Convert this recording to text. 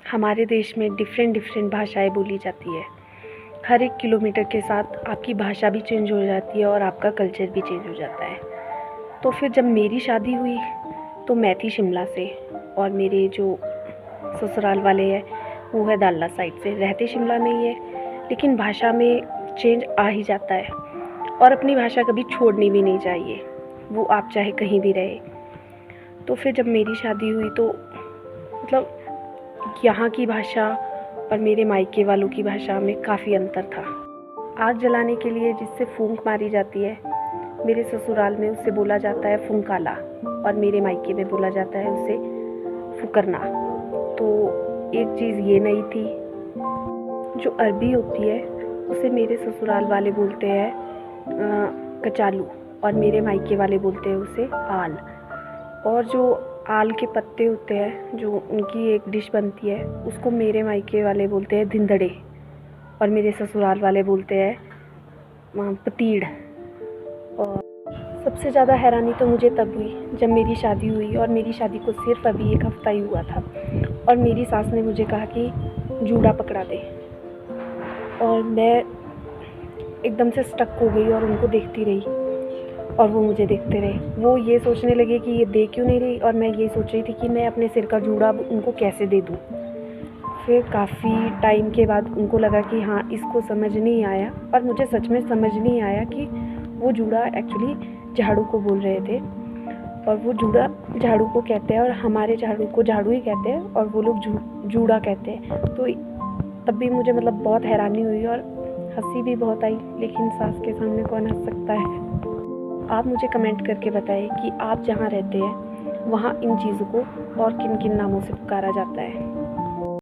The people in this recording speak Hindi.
हमारे देश में डिफरेंट डिफरेंट भाषाएं बोली जाती है। हर एक किलोमीटर के साथ आपकी भाषा भी चेंज हो जाती है और आपका कल्चर भी चेंज हो जाता है। तो फिर जब मेरी शादी हुई तो मैं थी शिमला से और मेरे जो ससुराल वाले हैं वो है दालला साइड से। रहते शिमला में ही है, लेकिन भाषा में चेंज आ ही जाता है और अपनी भाषा कभी छोड़नी भी नहीं चाहिए, वो आप चाहे कहीं भी रहे। तो फिर जब मेरी शादी हुई तो मतलब यहाँ की भाषा और मेरे मायके वालों की भाषा में काफ़ी अंतर था। आग जलाने के लिए जिससे फूंक मारी जाती है, मेरे ससुराल में उससे बोला जाता है फुंकाला और मेरे मायके में बोला जाता है उसे फुकरना। तो एक चीज़ ये नई थी। जो अरबी होती है उसे मेरे ससुराल वाले बोलते हैं कचालू और मेरे मायके वाले बोलते हैं उसे आल। और जो आल के पत्ते होते हैं, जो उनकी एक डिश बनती है, उसको मेरे मायके वाले बोलते हैं धिंदड़े और मेरे ससुराल वाले बोलते हैं पतीड़। और सबसे ज़्यादा हैरानी तो मुझे तब हुई जब मेरी शादी हुई और मेरी शादी को सिर्फ अभी 1 हफ़्ता ही हुआ था और मेरी सास ने मुझे कहा कि जूड़ा पकड़ा दे। और मैं एकदम से स्टक हो गई और उनको देखती रही और वो मुझे देखते रहे। वो ये सोचने लगे कि ये दे क्यों नहीं रही और मैं ये सोच रही थी कि मैं अपने सिर का जूड़ा उनको कैसे दे दूँ। फिर काफ़ी टाइम के बाद उनको लगा कि हाँ, इसको समझ नहीं आया और मुझे सच में समझ नहीं आया कि वो जूड़ा एक्चुअली झाड़ू को बोल रहे थे और वो जूड़ा झाड़ू को कहते हैं और हमारे झाड़ू को झाड़ू ही कहते हैं और वो लोग जूड़ा कहते हैं। तो तब भी मुझे मतलब बहुत हैरानी हुई और हंसी भी बहुत आई, लेकिन सास के सामने कौन हंस सकता है। आप मुझे कमेंट करके बताएं कि आप जहाँ रहते हैं वहाँ इन चीज़ों को और किन किन नामों से पुकारा जाता है।